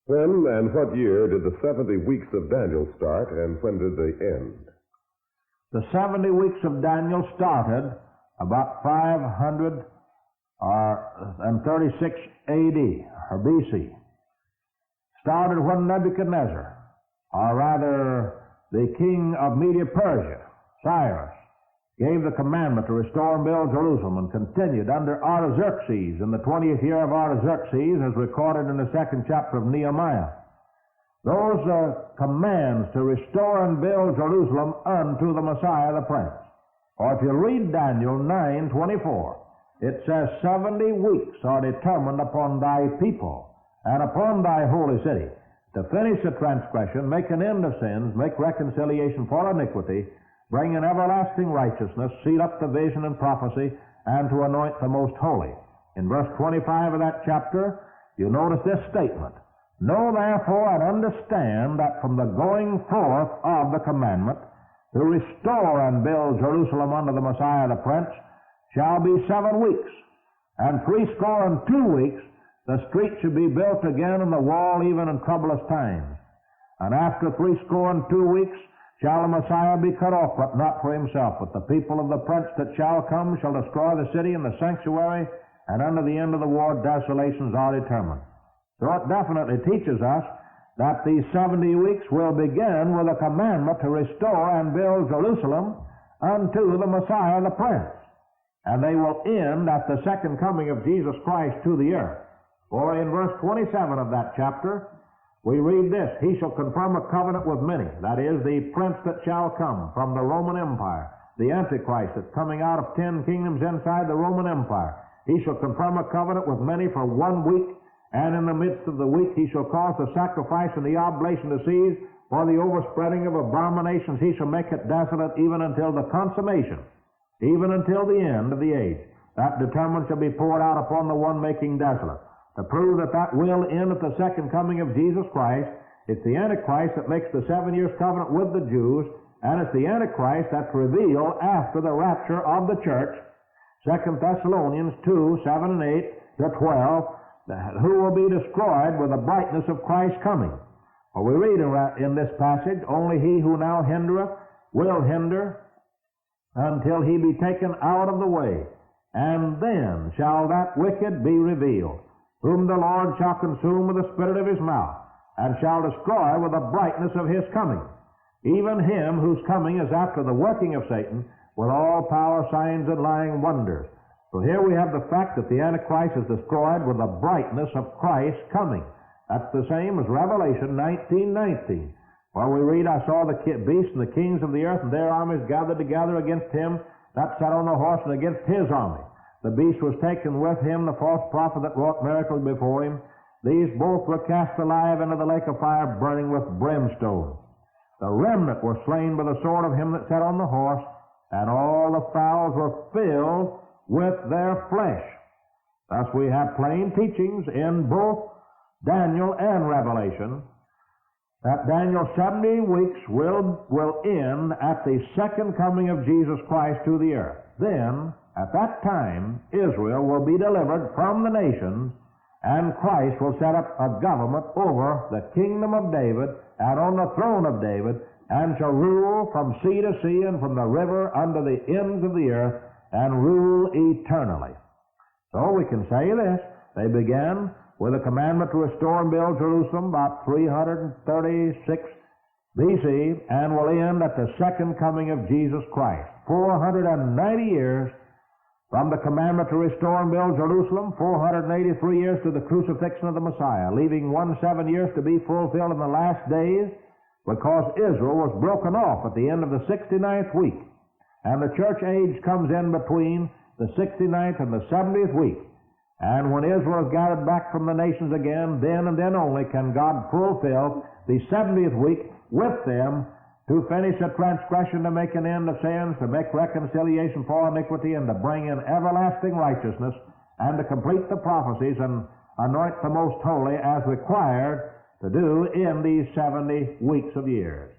When and what year did the 70 weeks of Daniel start, and when did they end? The 70 weeks of Daniel started about 536 A.D., or B.C. Started when Nebuchadnezzar, or rather the king of Media-Persia, Cyrus, gave the commandment to restore and build Jerusalem, and continued under Artaxerxes in the 20th year of Artaxerxes, as recorded in the 2nd chapter of Nehemiah. Those commands to restore and build Jerusalem unto the Messiah the Prince. Or if you read Daniel 9:24, it says 70 weeks are determined upon thy people and upon thy holy city to finish the transgression, make an end of sins, make reconciliation for iniquity, bring in everlasting righteousness, seal up the vision and prophecy, and to anoint the most holy. In verse 25 of that chapter, you notice this statement: Know therefore and understand that from the going forth of the commandment to restore and build Jerusalem unto the Messiah the Prince shall be 7 weeks, and 62 weeks the street should be built again, and the wall even in troublous times. And after 62 weeks shall the Messiah be cut off, but not for himself, but the people of the Prince that shall come shall destroy the city and the sanctuary, and unto the end of the war desolations are determined. So it definitely teaches us that these 70 weeks will begin with a commandment to restore and build Jerusalem unto the Messiah the Prince. And they will end at the second coming of Jesus Christ to the earth. For in verse 27 of that chapter, we read this: He shall confirm a covenant with many, that is, the prince that shall come from the Roman Empire, the Antichrist that's coming out of 10 kingdoms inside the Roman Empire. He shall confirm a covenant with many for 1 week, and in the midst of the week he shall cause the sacrifice and the oblation to cease, for the overspreading of abominations he shall make it desolate, even until the consummation, even until the end of the age. That determined shall be poured out upon the one making desolate. To prove that that will end at the second coming of Jesus Christ, it's the Antichrist that makes the 7 years covenant with the Jews, and it's the Antichrist that's revealed after the rapture of the church. 2 Thessalonians 2, 7 and 8 to 12, who will be destroyed with the brightness of Christ's coming. For we read in this passage, Only he who now hindereth will hinder until he be taken out of the way, and then shall that wicked be revealed, whom the Lord shall consume with the spirit of his mouth, and shall destroy with the brightness of his coming, even him whose coming is after the working of Satan, with all power, signs, and lying wonders. So here we have the fact that the Antichrist is destroyed with the brightness of Christ's coming. That's the same as Revelation 19:19, where we read, I saw the beast and the kings of the earth, and their armies gathered together against him that sat on the horse, and against his army. The beast was taken with him, the false prophet that wrought miracles before him. These both were cast alive into the lake of fire, burning with brimstone. The remnant were slain by the sword of him that sat on the horse, and all the fowls were filled with their flesh. Thus we have plain teachings in both Daniel and Revelation that Daniel's 70 weeks will end at the second coming of Jesus Christ to the earth. Then, at that time, Israel will be delivered from the nations, and Christ will set up a government over the kingdom of David and on the throne of David, and shall rule from sea to sea and from the river unto the ends of the earth, and rule eternally. So we can say this: they began with a commandment to restore and build Jerusalem about 336 B.C., and will end at the second coming of Jesus Christ. 490 years from the commandment to restore and build Jerusalem, 483 years to the crucifixion of the Messiah, leaving 17 years to be fulfilled in the last days, because Israel was broken off at the end of the 69th week. And the church age comes in between the 69th and the 70th week. And when Israel is gathered back from the nations again, then and then only can God fulfill the 70th week with them, to finish a transgression, to make an end of sins, to make reconciliation for iniquity, and to bring in everlasting righteousness, and to complete the prophecies and anoint the most holy as required to do in these 70 weeks of years.